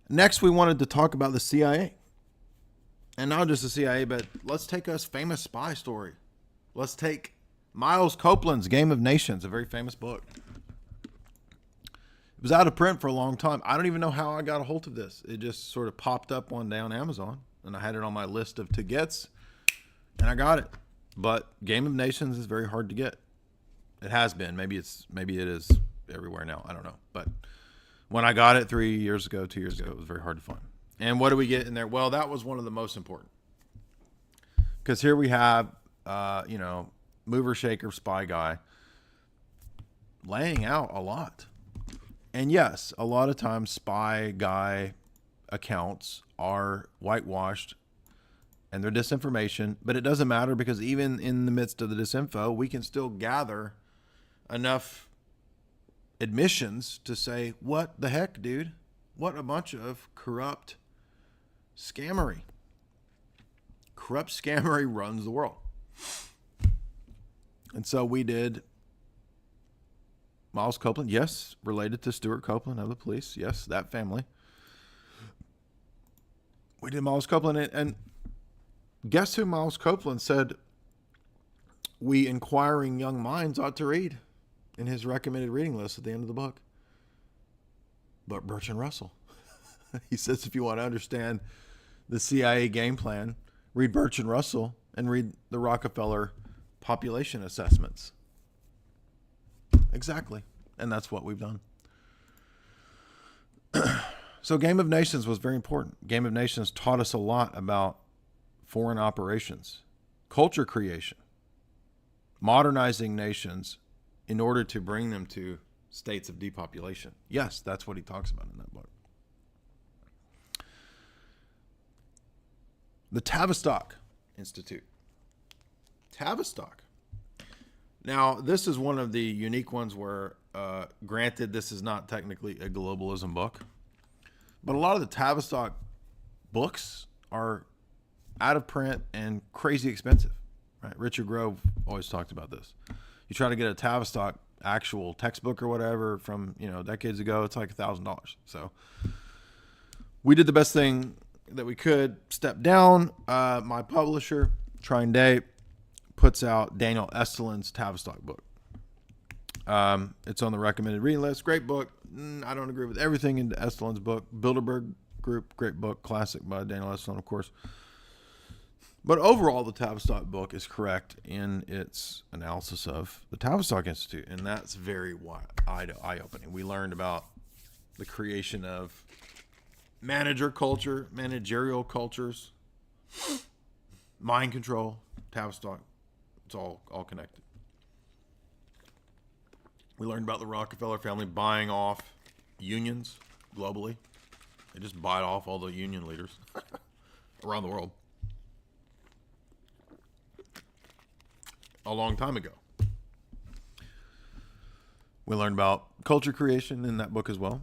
Next, we wanted to talk about the CIA. And not just the CIA, but let's take a famous spy story. Let's take Miles Copeland's Game of Nations, a very famous book. It was out of print for a long time. I don't even know how I got a hold of this. It just sort of popped up one day on Amazon, and I had it on my list of to gets, and I got it. But Game of Nations is very hard to get. It has been. Maybe it is everywhere now. I don't know. But when I got it 2 years ago, it was very hard to find. And what do we get in there? Well, that was one of the most important. Because here we have, mover, shaker, spy guy laying out a lot. And yes, a lot of times spy guy accounts are whitewashed and they're disinformation, but it doesn't matter because even in the midst of the disinfo, we can still gather enough admissions to say, what the heck, dude? What a bunch of corrupt scammery. Corrupt scammery runs the world. And so we did Miles Copeland, yes, related to Stuart Copeland of the police. Yes, that family. We did Miles Copeland, and guess who Miles Copeland said we inquiring young minds ought to read in his recommended reading list at the end of the book? But Bertrand Russell. He says if you want to understand the CIA game plan, read Bertrand Russell and read the Rockefeller population assessments. Exactly. And that's what we've done. So Game of Nations was very important. Game of Nations taught us a lot about foreign operations, culture creation, modernizing nations in order to bring them to states of depopulation. Yes, that's what he talks about in that book. The Tavistock Institute. Tavistock. Now, this is one of the unique ones where, granted, this is not technically a globalism book, but a lot of the Tavistock books are out of print and crazy expensive. Right? Richard Grove always talked about this. You try to get a Tavistock actual textbook or whatever from decades ago, it's like $1,000. So we did the best thing that we could. Step down. My publisher, Trine Day, puts out Daniel Estelin's Tavistock book. It's on the recommended reading list. Great book. I don't agree with everything in Estelin's book. Bilderberg Group, great book, classic by Daniel Estelin, of course. But overall, the Tavistock book is correct in its analysis of the Tavistock Institute, and that's very eye-opening. We learned about the creation of managerial cultures, mind control, Tavistock. It's all connected. We learned about the Rockefeller family buying off unions globally. They just bought off all the union leaders around the world a long time ago. We learned about culture creation in that book as well.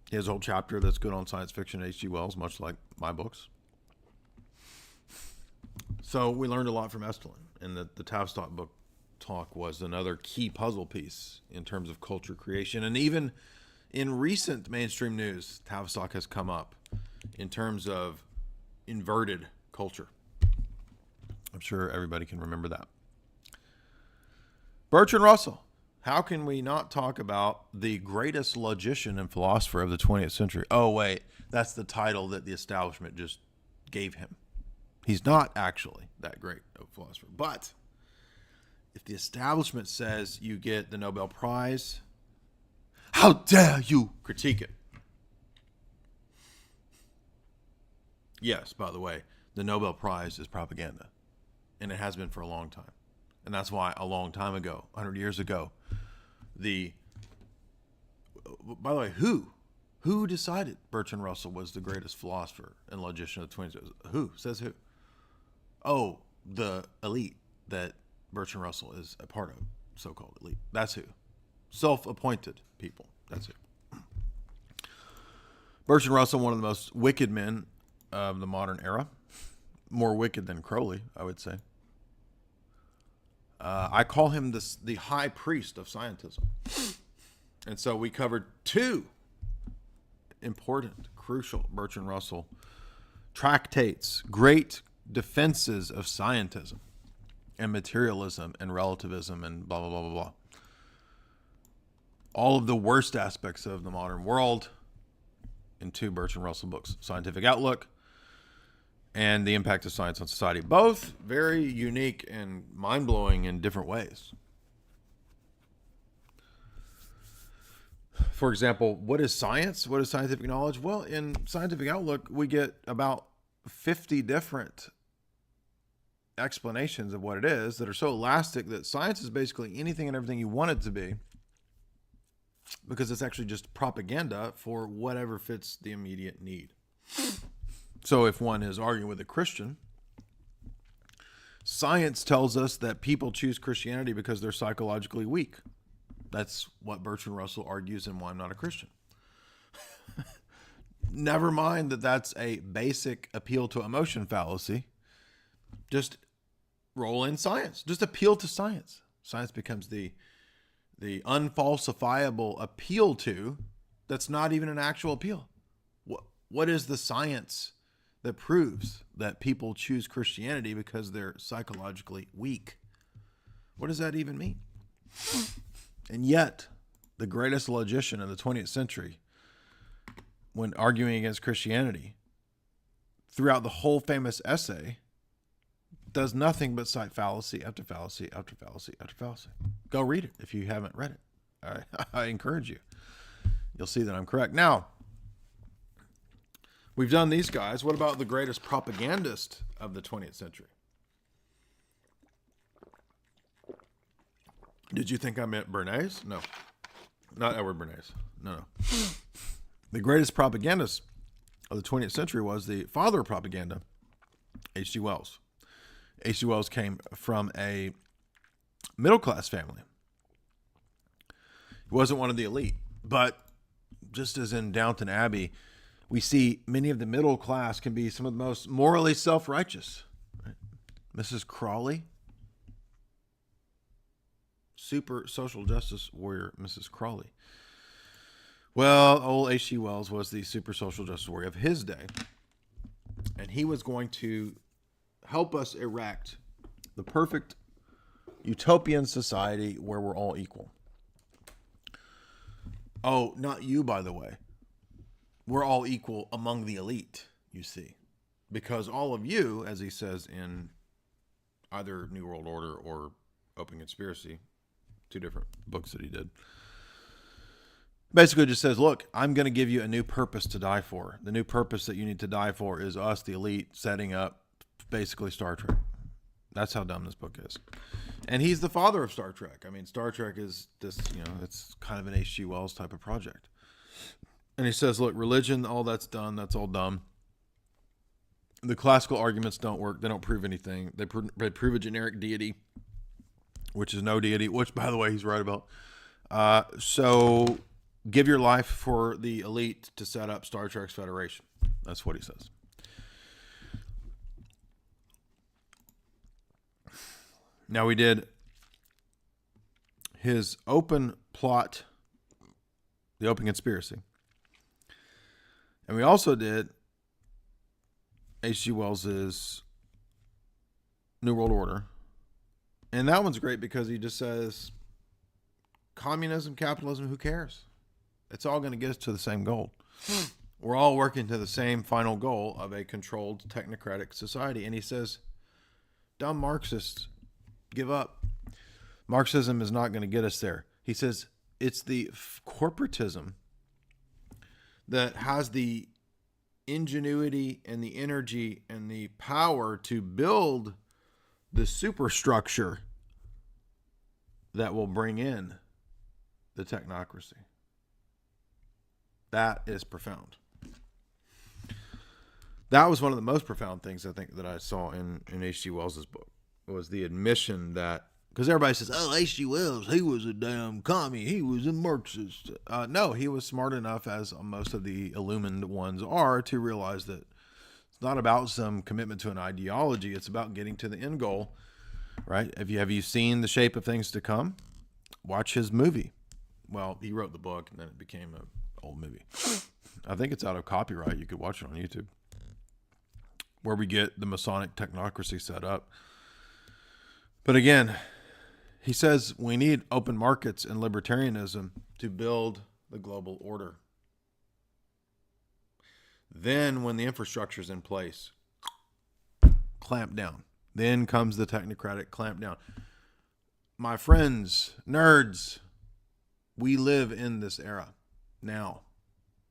He has a whole chapter that's good on science fiction, H.G. Wells, much like my books. So we learned a lot from Estelin, and the Tavistock book talk was another key puzzle piece in terms of culture creation. And even in recent mainstream news, Tavistock has come up in terms of inverted culture. I'm sure everybody can remember that. Bertrand Russell. How can we not talk about the greatest logician and philosopher of the 20th century? Oh, wait, that's the title that the establishment just gave him. He's not actually that great of a philosopher. But if the establishment says you get the Nobel Prize, how dare you critique it? Yes, by the way, the Nobel Prize is propaganda, and it has been for a long time. And that's why a long time ago, 100 years ago, by the way, who decided Bertrand Russell was the greatest philosopher and logician of the 20th century? Who? Says who? Oh, the elite that Bertrand Russell is a part of, so-called elite. That's who. Self-appointed people. That's who. Bertrand Russell, one of the most wicked men of the modern era. More wicked than Crowley, I would say. I call him the high priest of scientism. And so we covered two important, crucial Bertrand Russell tractates, great defenses of scientism and materialism and relativism and blah, blah, blah, blah, blah. All of the worst aspects of the modern world in 2 Bertrand Russell books, Scientific Outlook and The Impact of Science on Society. Both very unique and mind-blowing in different ways. For example, what is science? What is scientific knowledge? Well, in Scientific Outlook, we get about 50 different explanations of what it is that are so elastic that science is basically anything and everything you want it to be, because it's actually just propaganda for whatever fits the immediate need. So if one is arguing with a Christian, science tells us that people choose Christianity because they're psychologically weak. That's what Bertrand Russell argues and why I'm not a Christian. Never mind that that's a basic appeal to emotion fallacy. Just roll in science. Just appeal to science. Science becomes the unfalsifiable appeal to that's not even an actual appeal. What is the science that proves that people choose Christianity because they're psychologically weak? What does that even mean? And yet, the greatest logician of the 20th century, when arguing against Christianity, throughout the whole famous essay, does nothing but cite fallacy after fallacy after fallacy after fallacy. Go read it if you haven't read it. I encourage you. You'll see that I'm correct. Now, we've done these guys. What about the greatest propagandist of the 20th century? Did you think I meant Bernays? No. Not Edward Bernays. No. The greatest propagandist of the 20th century was the father of propaganda, H.G. Wells. H.G. Wells came from a middle-class family. He wasn't one of the elite, but just as in Downton Abbey, we see many of the middle class can be some of the most morally self-righteous. Right? Mrs. Crawley, super social justice warrior, Mrs. Crawley. Well, old H.G. Wells was the super social justice warrior of his day, and he was going to help us erect the perfect utopian society where we're all equal. Oh, not you, by the way. We're all equal among the elite, you see. Because all of you, as he says in either New World Order or Open Conspiracy, 2 different books that he did, basically just says, look, I'm going to give you a new purpose to die for. The new purpose that you need to die for is us, the elite, setting up basically Star Trek. That's how dumb this book is. And he's the father of Star Trek. I mean, Star Trek is this, it's kind of an H.G. Wells type of project. And he says, look, religion, all that's done, that's all dumb. The classical arguments don't work. They don't prove anything. They prove a generic deity, which is no deity, which, by the way, he's right about. So give your life for the elite to set up Star Trek's Federation. That's what he says. Now, we did his open plot, the Open Conspiracy. And we also did H.G. Wells's New World Order. And that one's great because he just says, communism, capitalism, who cares? It's all going to get us to the same goal. We're all working to the same final goal of a controlled technocratic society. And he says, dumb Marxists, give up. Marxism is not going to get us there. He says it's the corporatism that has the ingenuity and the energy and the power to build the superstructure that will bring in the technocracy. That is profound. That was one of the most profound things I think that I saw in H.G. Wells's book, was the admission that, because everybody says, oh, H.G. Wells, he was a damn commie, he was a Marxist. No, he was smart enough, as most of the illumined ones are, to realize that it's not about some commitment to an ideology, it's about getting to the end goal, right? Have you seen The Shape of Things to Come? Watch his movie. Well, he wrote the book, and then it became old movie. I think it's out of copyright. You could watch it on YouTube, where we get the Masonic technocracy set up. But again, he says we need open markets and libertarianism to build the global order. Then when the infrastructure is in place, clamp down. Then comes the technocratic clamp down. My friends, nerds, we live in this era now.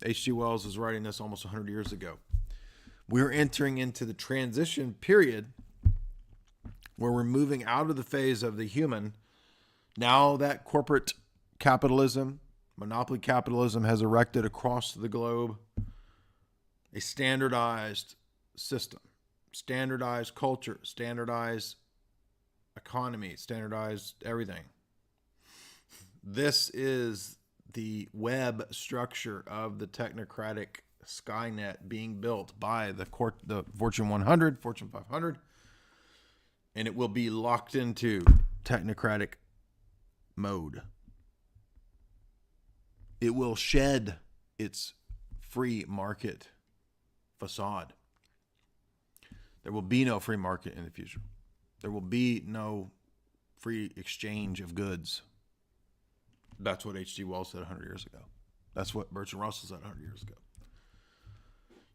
H.G. Wells was writing this almost 100 years ago. We're entering into the transition period where we're moving out of the phase of the human. Now that corporate capitalism, monopoly capitalism has erected across the globe a standardized system, standardized culture, standardized economy, standardized everything. This is the web structure of the technocratic Skynet being built by the Fortune 100, Fortune 500, and it will be locked into technocratic mode. It will shed its free market facade. There will be no free market in the future. There will be no free exchange of goods. That's what H.G. Wells said 100 years ago. That's what Bertrand Russell said 100 years ago.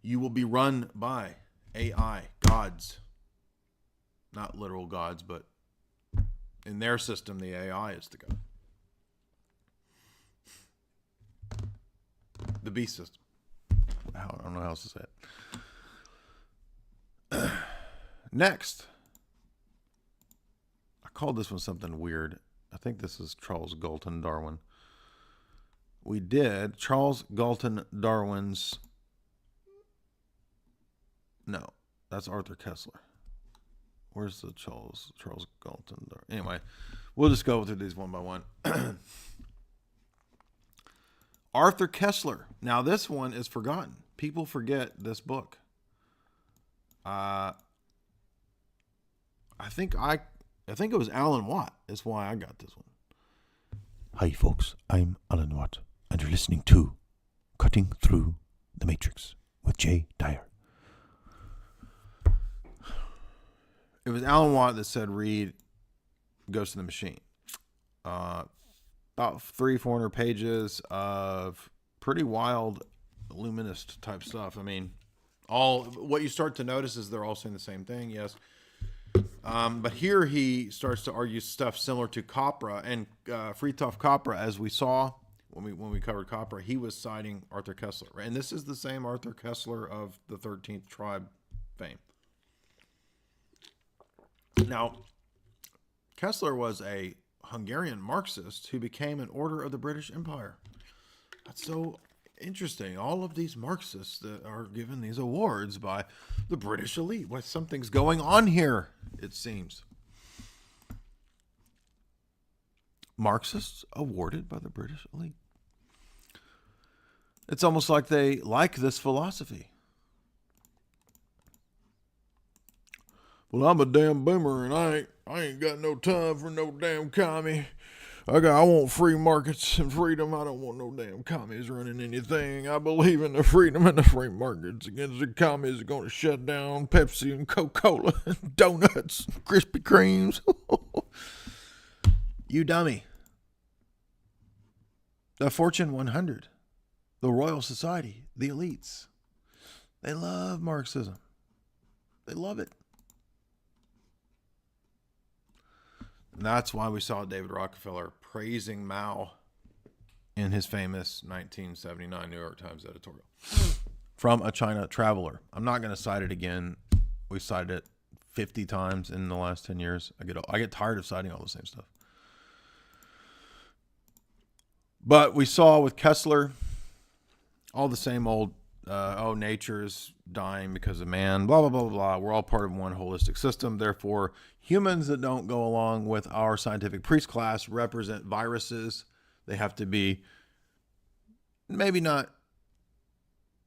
You will be run by AI, gods. Not literal gods, but in their system, the AI is the god. The beast system. I don't know how else to say it. Next. I called this one something weird. I think this is Charles Galton Darwin. We did Charles Galton Darwin's... No, that's Arthur Kessler. Where's the Charles Galton Darwin? Anyway, we'll just go through these one by one. Arthur Kessler. Now this one is forgotten. People forget this book. I think it was Alan Watt. That's why I got this one. Hi folks, I'm Alan Watt, and you're listening to Cutting Through the Matrix with J. Dyer. It was Alan Watt that said read Ghost in the Machine. About 300-400 pages of pretty wild, illuminist type stuff. I mean, all what you start to notice is they're all saying the same thing, yes. But here he starts to argue stuff similar to Capra and Fritjof Capra, as we saw when we covered Capra. He was citing Arthur Kessler, right? And this is the same Arthur Kessler of the 13th Tribe fame. Now, Kessler was a Hungarian Marxist who became an order of the British Empire. That's so interesting. All of these Marxists that are given these awards by the British elite. Well, something's going on here, it seems. Marxists awarded by the British elite. It's almost like they like this philosophy. Well, I'm a damn boomer and I ain't got no time for no damn commie. I want free markets and freedom. I don't want no damn commies running anything. I believe in the freedom and the free markets. Against the commies are going to shut down Pepsi and Coca-Cola and donuts, Krispy Kremes. You dummy. The Fortune 100, the Royal Society, the elites, they love Marxism. They love it. And that's why we saw David Rockefeller praising Mao in his famous 1979 New York Times editorial from a China traveler. I'm not going to cite it again. We cited it 50 times in the last 10 years. I get tired of citing all the same stuff. But we saw with Kessler all the same old, nature is dying because of man, blah, blah, blah, blah. We're all part of one holistic system. Therefore, humans that don't go along with our scientific priest class represent viruses. They have to be maybe not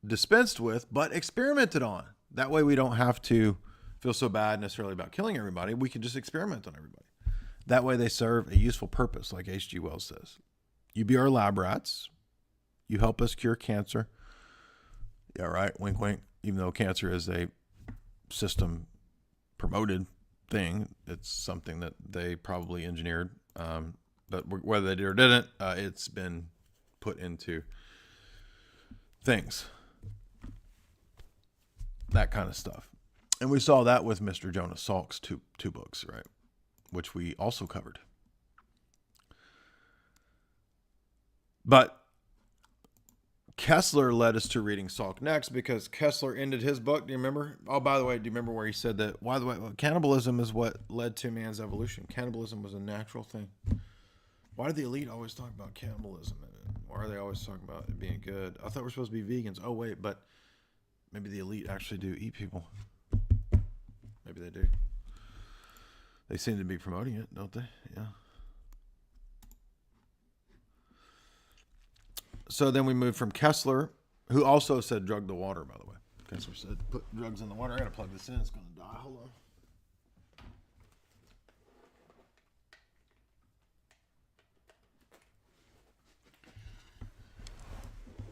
dispensed with, but experimented on. That way we don't have to feel so bad necessarily about killing everybody. We can just experiment on everybody. That way they serve a useful purpose, like H.G. Wells says. You be our lab rats. You help us cure cancer. Yeah, right. Wink, wink. Even though cancer is a system promoted thing, it's something that they probably engineered. But whether they did or didn't, it's been put into things. That kind of stuff. And we saw that with Mr. Jonas Salk's two books, right? Which we also covered. But Kessler led us to reading Salk next because Kessler ended his book. Do you remember? Oh, by the way, do you remember where he said that? By the way, cannibalism is what led to man's evolution. Cannibalism was a natural thing. Why do the elite always talk about cannibalism? Why are they always talking about it being good? I thought we're supposed to be vegans. Oh, wait, but maybe the elite actually do eat people. Maybe they do. They seem to be promoting it, don't they? Yeah. So then we moved from Kessler, who also said drug the water, by the way. Kessler said put drugs in the water. I gotta plug this in. It's gonna die. Hold on.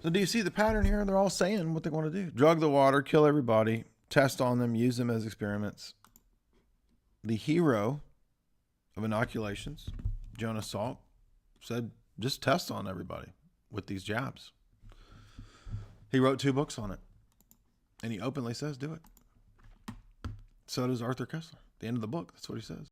So do you see the pattern here? They're all saying what they want to do. Drug the water, kill everybody, test on them, use them as experiments. The hero of inoculations, Jonas Salk, said just test on everybody with these jabs. He wrote 2 books on it. And he openly says, do it. So does Arthur Kessler. At the end of the book, that's what he says.